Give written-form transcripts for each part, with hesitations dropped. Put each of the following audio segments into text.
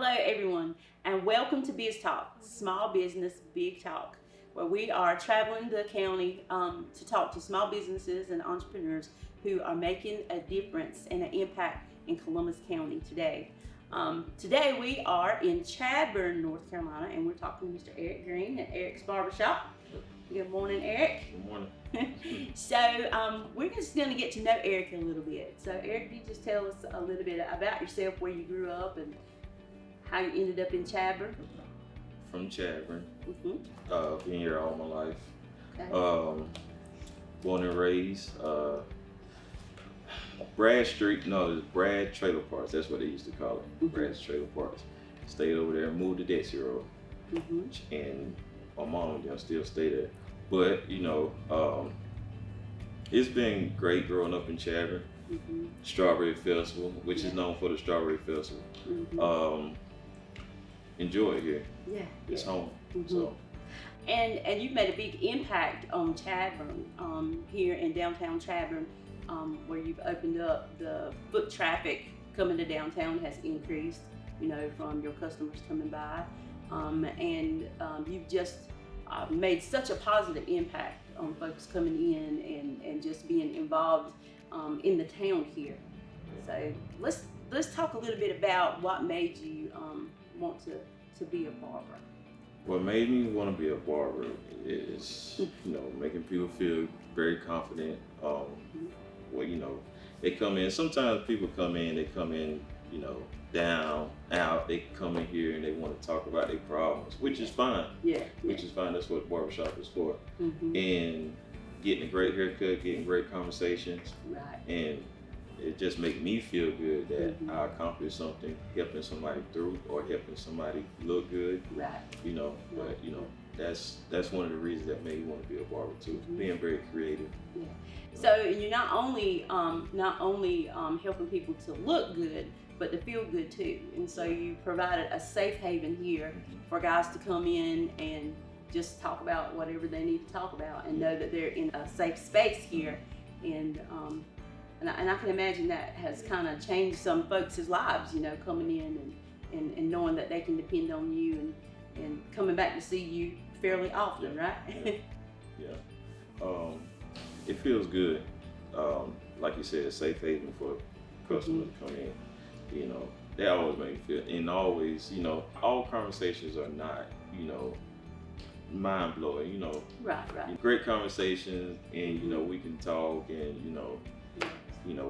Hello everyone, and welcome to BizTalk, Small Business Big Talk, where we are traveling the county to talk to small businesses and entrepreneurs who are making a difference and an impact in Columbus County today. Today we are in Chadbourn, North Carolina, and we're talking to Mr. Eric Green at Eric's Barbershop. Good morning, Eric. Good morning. So we're just going to get to know Eric a little bit. So Eric, can you just tell us a little bit about yourself, where you grew up and how you ended up in Chadbourn? From Chadbourn. Mm-hmm. Been here all my life. Okay. Born and raised. Brad Trailer Parks. That's what they used to call it. Mm-hmm. Brad's Trailer Parks. Stayed over there, moved to Dexter Road. Mm-hmm. And my mom and them still stay there. But, it's been great growing up in Chadbourn. Mm-hmm. Strawberry Festival, which is known for the Strawberry Festival. Mm-hmm. Enjoy it here. Yeah. It's home. Mm-hmm. So. And you've made a big impact on Chadbourn, here in downtown Chadbourn, where you've opened up the foot traffic coming to downtown has increased, from your customers coming by. You've just made such a positive impact on folks coming in and just being involved in the town here. So let's talk a little bit about what made you want to be a barber. What made me want to be a barber is, making people feel very confident. They come in, sometimes people come in, down, out, they come in here and they want to talk about their problems, which is fine. Yeah. Which is fine, that's what barbershop is for. Mm-hmm. And getting a great haircut, getting great conversations. Right. And it just makes me feel good that Mm-hmm. I accomplished something, helping somebody through or helping somebody look good. Right. That's one of the reasons that made me want to be a barber too. Mm-hmm. Being very creative. Yeah. So you're not only helping people to look good, but to feel good too. And so you provided a safe haven here for guys to come in and just talk about whatever they need to talk about and know that they're in a safe space here. And I can imagine that has kind of changed some folks' lives, coming in and knowing that they can depend on you and coming back to see you fairly often, right? Yeah. It feels good. Like you said, a safe haven for customers to come in. They always make me feel, and always, all conversations are not, mind blowing, Right. Great conversations, and we can talk, and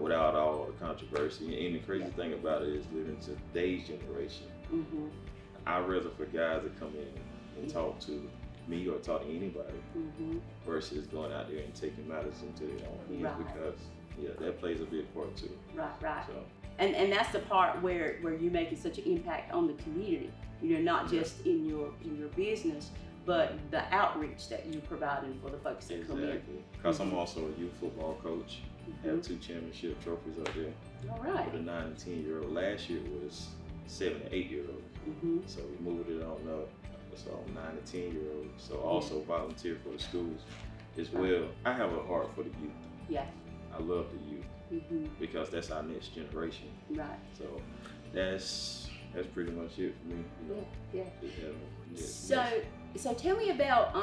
without all the controversy. And the crazy thing about it is living in today's generation. Mm-hmm. I'd rather for guys to come in and talk to me or talk to anybody Mm-hmm. versus going out there and taking matters into their own hands, Right. because that plays a big part too. Right. So. And that's the part where you're making such an impact on the community. Not just in your business, but the outreach that you're providing for the folks that come in. Because I'm also a youth football coach. Mm-hmm. Have 2 championship trophies up there. All right. For the 9 and 10-year-old. Last year was 7 and 8-year-olds. Mm-hmm. So we moved it on up. So 9 and 10-year-olds. So also volunteer for the schools as well. I have a heart for the youth. Yeah. I love the youth. Mm-hmm. Because that's our next generation. Right. So that's pretty much it for me. Yeah. Just So tell me about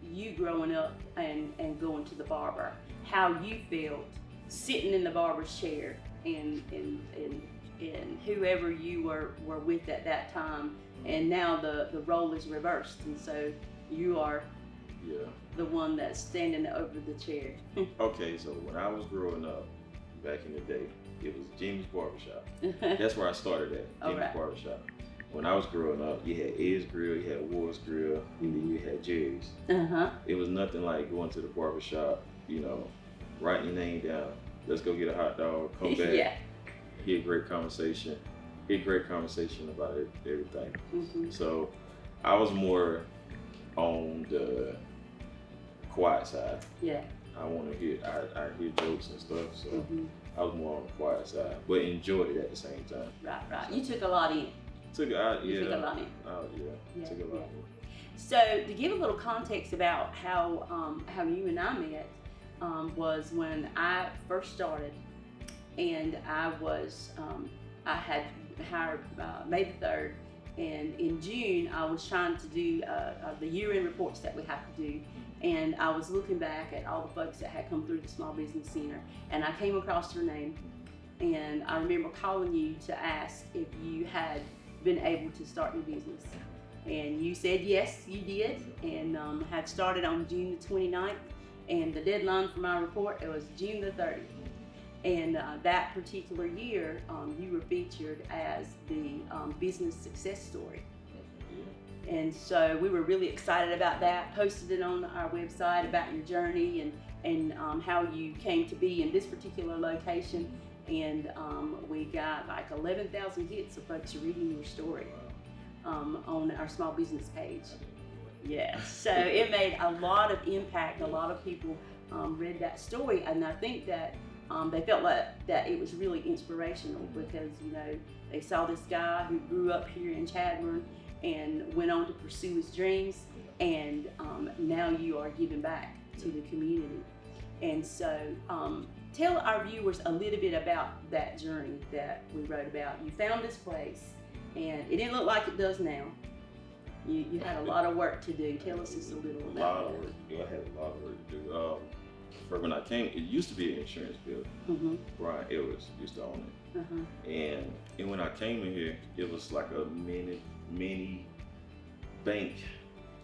you growing up and going to the barber. How you felt sitting in the barber's chair and whoever you were with at that time, and now the role is reversed, and so you are the one that's standing over the chair. Okay, so when I was growing up back in the day, it was Jimmy's Barbershop. That's where I started at, Jimmy's Barbershop. When I was growing up, you had Ed's Grill, you had Ward's Grill, and then you had Jerry's. Uh-huh. It was nothing like going to the barbershop, writing your name down, let's go get a hot dog, come back, Yeah. hear great conversation about everything. Mm-hmm. So I was more on the quiet side. Yeah. I hear jokes and stuff, so Mm-hmm. I was more on the quiet side, but enjoyed it at the same time. Right. You took a lot in. Took a lot in. Yeah. Took a lot in. So to give a little context about how you and I met, was when I first started, and I had hired May the 3rd, and in June I was trying to do the year-end reports that we have to do, and I was looking back at all the folks that had come through the Small Business Center, and I came across your name, and I remember calling you to ask if you had been able to start your business, and you said yes, you did, and had started on June the 29th, and the deadline for my report, it was June the 30th. And that particular year, you were featured as the business success story. And so we were really excited about that, posted it on our website about your journey and how you came to be in this particular location. And we got like 11,000 hits of folks reading your story on our small business page. Yeah, so it made a lot of impact. A lot of people read that story, and I think that they felt like that it was really inspirational because, you know, they saw this guy who grew up here in Chadbourn and went on to pursue his dreams, and now you are giving back to the community. And so tell our viewers a little bit about that journey that we wrote about. You found this place, and it didn't look like it does now. You had a lot of work to do. Tell us just a little about that. A lot of work. I had a lot of work to do. When I came, it used to be an insurance building. Brian Edwards used to own it. And when I came in here, it was like a mini bank,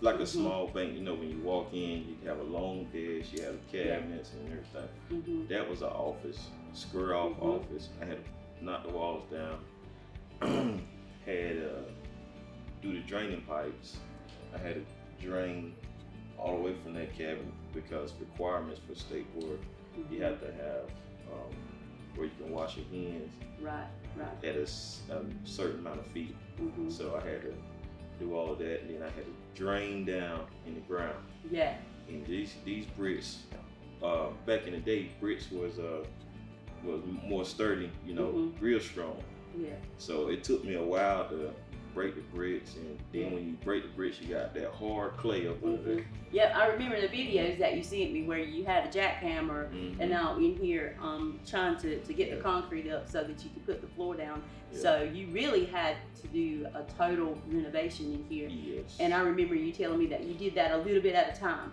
like a small bank. You know, when you walk in, you have a long desk, you have cabinets and everything. That was an office, square off office. I had to knock the walls down. Had do the draining pipes. I had to drain all the way from that cabin because requirements for state board, you have to have where you can wash your hands at a certain amount of feet. So I had to do all of that, and then I had to drain down in the ground. And these bricks, back in the day, bricks was more sturdy, you know, real strong. So it took me a while to break the bricks, and then when you break the bricks, you got that hard clay up under there. Yep, I remember the videos that you sent me where you had a jackhammer and now in here trying to get the concrete up so that you could put the floor down. So you really had to do a total renovation in here. And I remember you telling me that you did that a little bit at a time.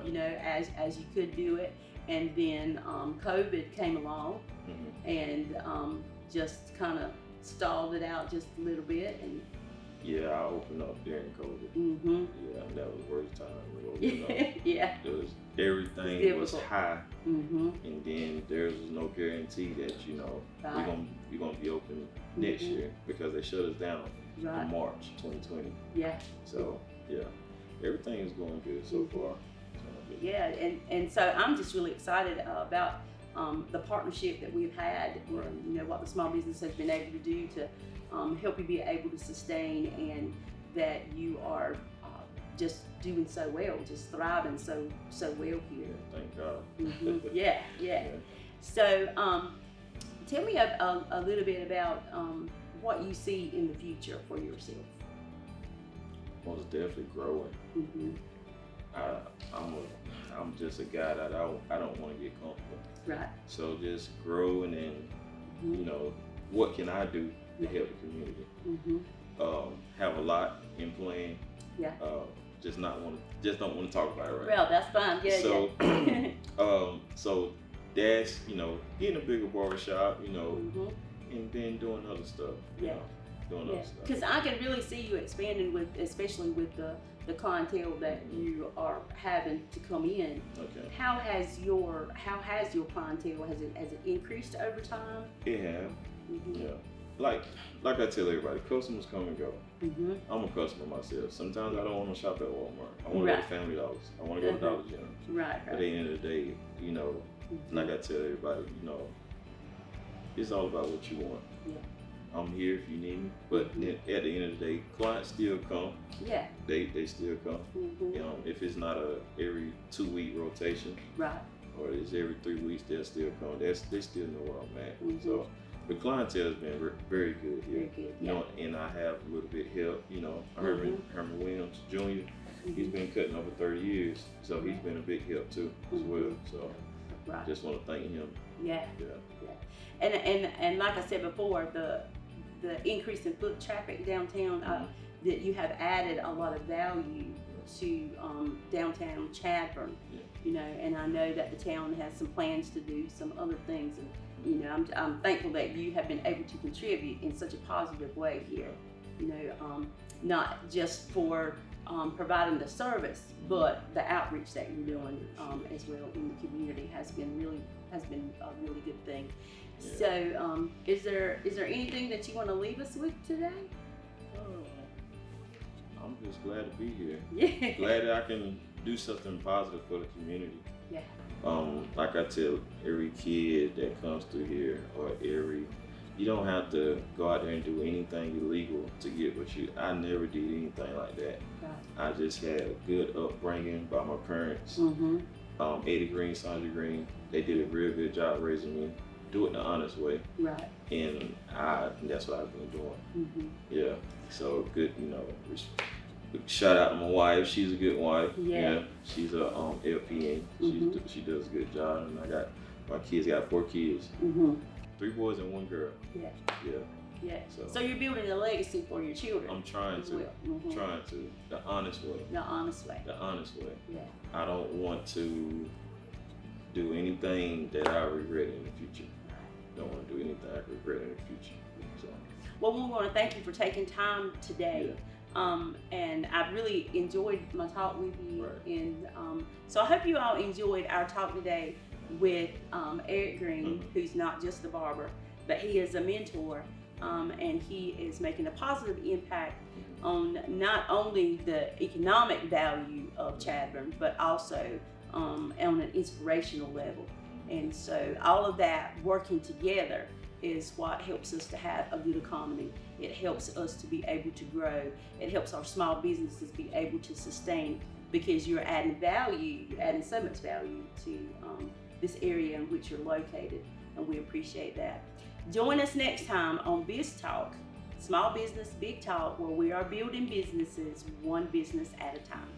You know, as you could do it. And then COVID came along and just kind of stalled it out just a little bit. And I opened up during COVID. That was the worst time to open up. Because everything was high, and then there was no guarantee that, you know, we're gonna be open next year because they shut us down in March 2020. So everything is going good so far. And so I'm just really excited about the partnership that we've had, and you know what the small business has been able to do to help you be able to sustain, and that you are just doing so well, just thriving so well here. Thank God. So tell me a little bit about what you see in the future for yourself. Most definitely growing. I'm just a guy that I don't want to get comfortable. So just growing, and you know, what can I do to help the community? Have a lot in plan. Just don't want to talk about it right now. Well, that's fine. So that's, you know, getting a bigger barbershop, you know, and then doing other stuff. You know, doing other stuff. Because I can really see you expanding with, especially with the clientele that you are having to come in. How has your clientele, has it increased over time? It has. Like I tell everybody, customers come and go. I'm a customer myself. Sometimes I don't want to shop at Walmart. I want to go to Family Dollars. I want to go to Dollar General. At the end of the day, you know, like I tell everybody, you know, it's all about what you want. I'm here if you need me, but then at the end of the day, clients still come. They still come. You know, if it's not a every 2-week rotation, or it's every 3 weeks, they'll still come. They still know where I'm at. So the clientele has been very good here. You know, and I have a little bit help. You know, Herman Williams Jr. He's been cutting over 30 years, so he's been a big help too as well. So just want to thank him. And like I said before, the increase in foot traffic downtown, that you have added a lot of value to downtown Chadbourn. Yeah. You know, and I know that the town has some plans to do some other things, and you know, I'm thankful that you have been able to contribute in such a positive way here. You know, not just for providing the service, but the outreach that you're doing as well in the community has been a really good thing. Yeah. So, is there anything that you want to leave us with today? I'm just glad to be here. Yeah. Glad that I can do something positive for the community. Yeah. Like I tell every kid that comes through here, or you don't have to go out there and do anything illegal to get what you. I never did anything like that. Right. I just had a good upbringing by my parents. Mm-hmm. Eddie Green, Sandra Green, they did a real good job raising me. Do it the honest way. Right. And that's what I've been doing. Mm-hmm. Yeah. So good, you know. Shout out to my wife. She's a good wife. Yeah. She's a LPN. She does a good job. And I got my kids. Got 4 kids. Mm-hmm. 3 boys and 1 girl. Yeah. Yeah. Yeah. So So you're building a legacy for your children. I'm trying as to. well. Mm-hmm. Trying to. The honest way. The honest way. The honest way. Yeah. I don't want to do anything that I regret in the future. Don't want to do anything I regret in the future. So. Well, we want to thank you for taking time today. Yeah. And I really enjoyed my talk with you. Right. And so I hope you all enjoyed our talk today with Eric Green, Mm-hmm. who's not just a barber, but he is a mentor, and he is making a positive impact on not only the economic value of Chadbourn, but also on an inspirational level. And so all of that working together is what helps us to have a good economy. It helps us to be able to grow. It helps our small businesses be able to sustain, because you're adding value, you're adding so much value to this area in which you're located, and we appreciate that. Join us next time on BizTalk, Small Business Big Talk, where we are building businesses one business at a time.